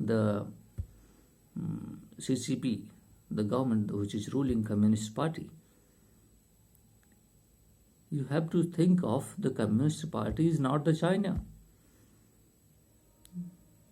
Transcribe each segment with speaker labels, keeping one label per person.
Speaker 1: the CCP, the government which is ruling Communist Party. You have to think of the Communist Party is not the China.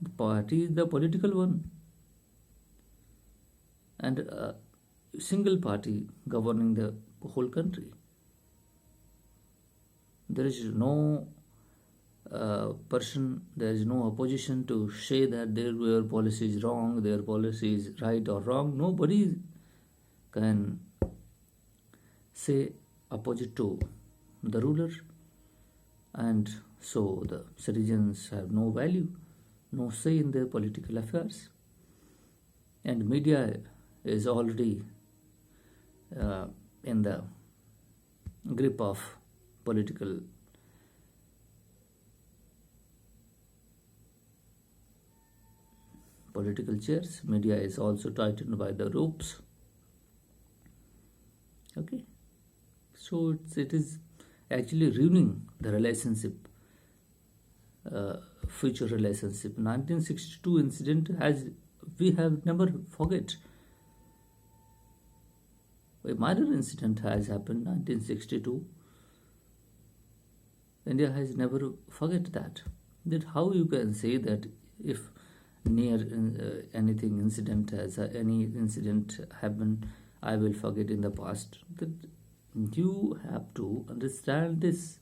Speaker 1: The party is the political one. And a single party governing the whole country. There is no person, there is no opposition to say that their policy is wrong, their policy is right or wrong. Nobody can say opposite to the ruler, and so the citizens have no value, no say in their political affairs. And media is already in the grip of political chairs. Media is also tightened by the ropes. Okay, so it is actually ruining the relationship, future relationship. 1962 incident we have never forget. A minor incident has happened 1962. India has never forget that. That how you can say that if near any incident happened, I will forget in the past. That you have to understand this,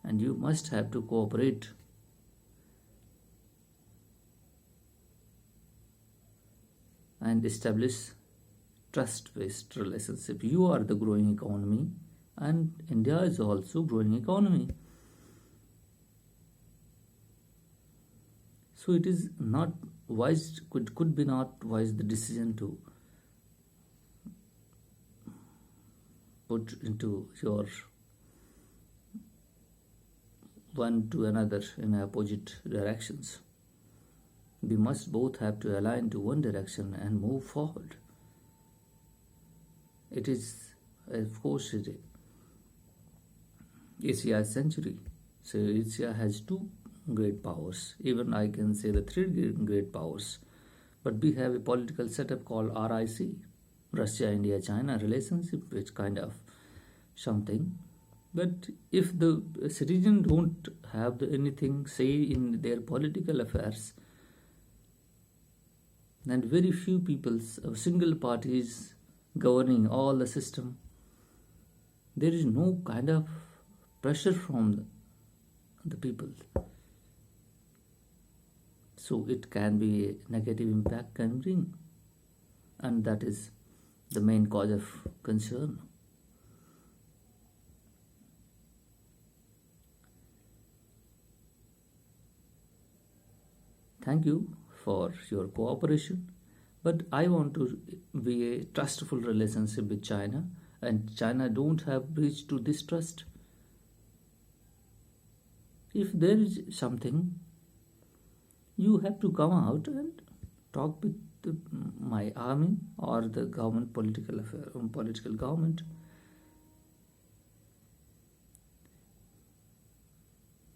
Speaker 1: and you must have to cooperate. And establish trust-based relationship. You are the growing economy, and India is also growing economy. So it is not wise, could be not wise the decision to put into your one to another in opposite directions. We must both have to align to one direction and move forward. It is, of course, Asia's century. So Asia has two great powers. Even I can say the three great powers. But we have a political setup called RIC, Russia, India, China relationship, which kind of something. But if the citizens don't have anything say in their political affairs, and very few people's single parties governing all the system, there is no kind of pressure from the people. So it can be a negative impact can bring, and that is the main cause of concern. Thank you for your cooperation, but I want to be a trustful relationship with China, and China don't have breach to this trust. If there is something, you have to come out and talk with my army or the government, political government.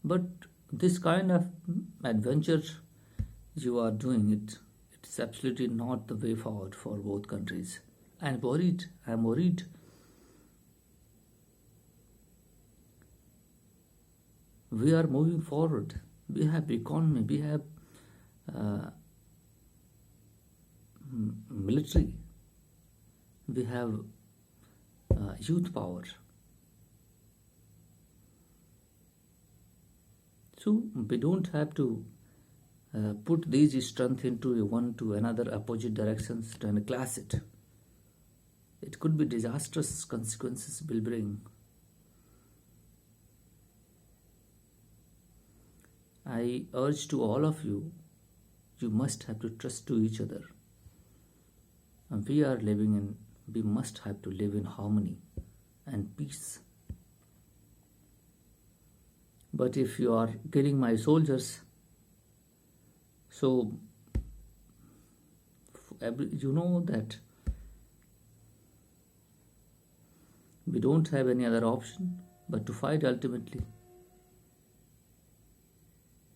Speaker 1: But this kind of adventure you are doing it is absolutely not the way forward for both countries. I'm worried. We are moving forward. We have economy. We have military. We have youth power. So we don't have to put these strength into one to another opposite directions and clash it. It could be disastrous consequences will bring. I urge to all of you, you must have to trust to each other. And we must have to live in harmony and peace. But if you are killing my soldiers, so you know that we don't have any other option but to fight ultimately.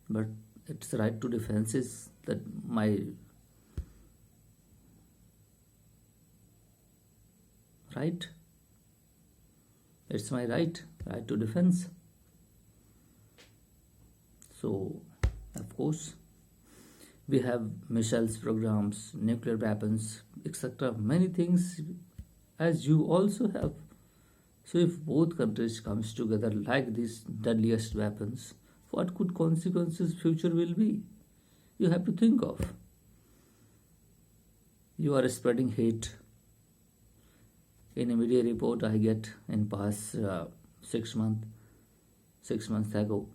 Speaker 1: But its right to defense is that my right. It's my right to defense. So, of course, we have missiles programs, nuclear weapons, etc. Many things, as you also have. So, if both countries comes together like these deadliest weapons, what could consequences future will be? You have to think of. You are spreading hate. In a media report I get in past 6 months, 6 months ago,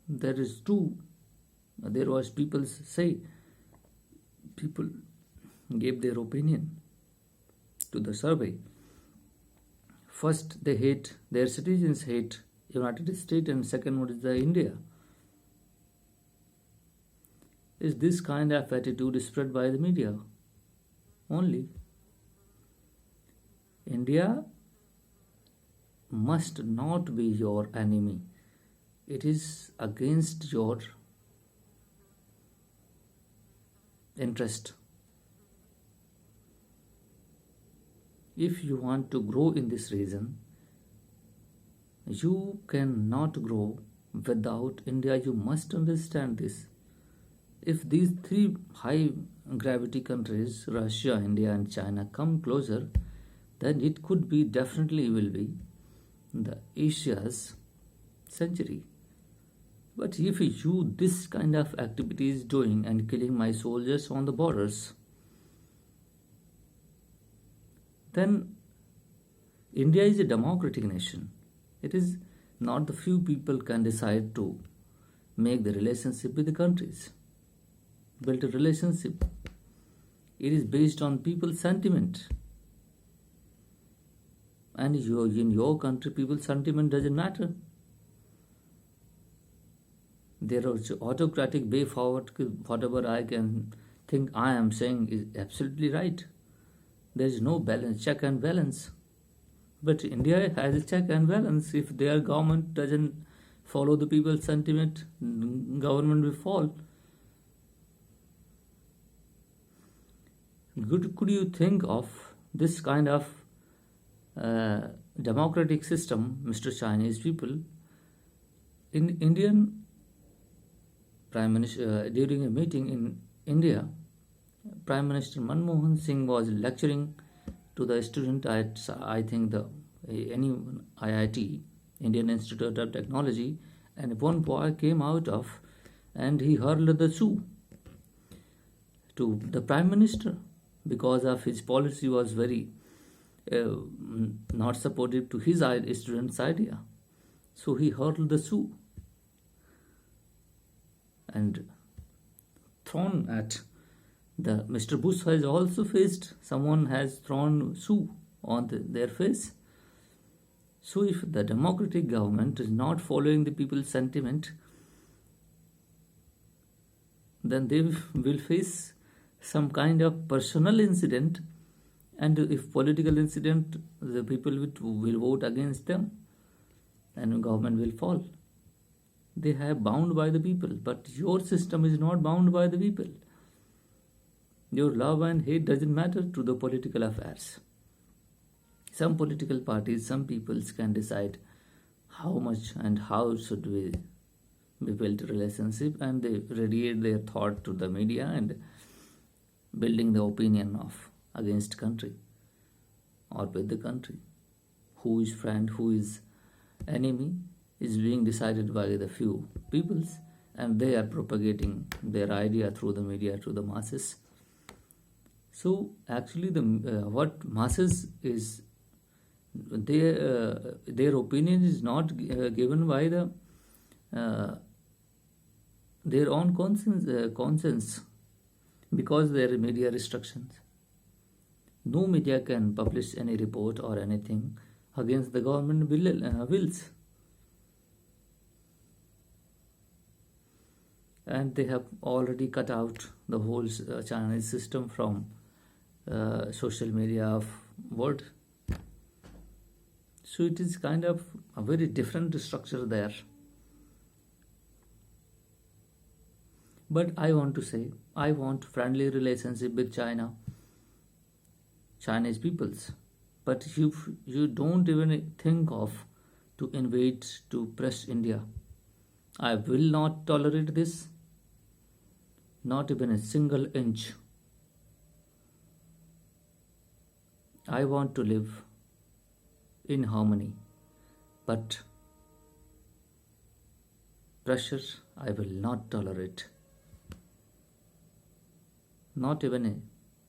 Speaker 1: there is two. There was people say, people gave their opinion to the survey. First, they hate, their citizens hate United States, and second one is the India. Is this kind of attitude spread by the media only? India must not be your enemy. It is against your interest. If you want to grow in this region, you cannot grow without India. You must understand this. If these three high gravity countries, Russia, India, and China, come closer, then it could be, definitely will be, the Asia's century. But if you this kind of activities doing and killing my soldiers on the borders, then India is a democratic nation. It is not the few people can decide to make the relationship with the countries, build a relationship. It is based on people's sentiment. And in your country, people's sentiment doesn't matter. There is autocratic way forward. Whatever I can think I am saying is absolutely right. There is no balance, check and balance. But India has a check and balance. If their government doesn't follow the people's sentiment, government will fall. Could you think of this kind of democratic system, Mr. Chinese people? In Indian Prime Minister, during a meeting in India, Prime Minister Manmohan Singh was lecturing to the student at, I think, the any IIT, Indian Institute of Technology, and one boy came out of and he hurled the shoe to the Prime Minister because of his policy was very not supportive to his student's idea. So he hurled the shoe and thrown at the Mr. Bush has also faced, someone has thrown shoe on their face. So if the democratic government is not following the people's sentiment, then they will face some kind of personal incident, and if political incident, the people will vote against them and government will fall. They have bound by the people, but your system is not bound by the people. Your love and hate doesn't matter to the political affairs. Some political parties, some peoples can decide how much and how should we build a relationship, and they radiate their thought to the media and building the opinion of against country or with the country. Who is friend, who is enemy is being decided by the few peoples, and they are propagating their idea through the media to the masses. So actually the what masses is, their opinion is not given by the their own conscience because there are media restrictions. No media can publish any report or anything against the government wills. And they have already cut out the whole Chinese system from social media of world. So it is kind of a very different structure there. But I want to say, I want friendly relationship with China, Chinese peoples. But if you don't even think of to invade to press India, I will not tolerate this, not even a single inch. I want to live in harmony, but pressure I will not tolerate. Not even a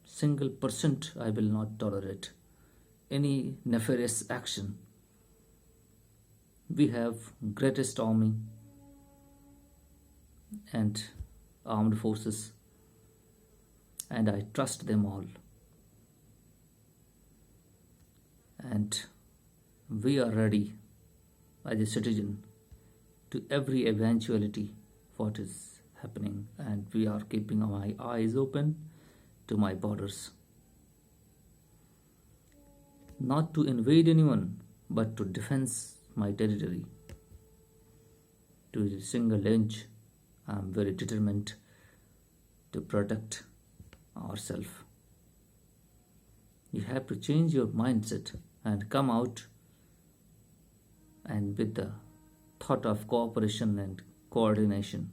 Speaker 1: single percent I will not tolerate any nefarious action. We have greatest army and armed forces, and I trust them all. And we are ready as a citizen to every eventuality what is happening, and we are keeping my eyes open to my borders, not to invade anyone but to defend my territory. To a single inch I am very determined to protect ourselves. You have to change your mindset and come out and with the thought of cooperation and coordination,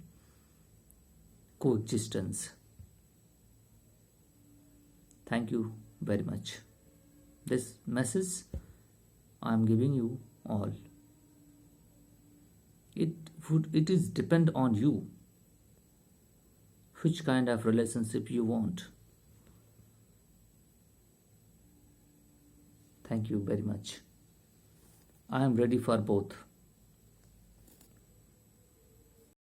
Speaker 1: coexistence. Thank you very much. This message I am giving you all. It is depend on you which kind of relationship you want. Thank you very much. I am ready for both.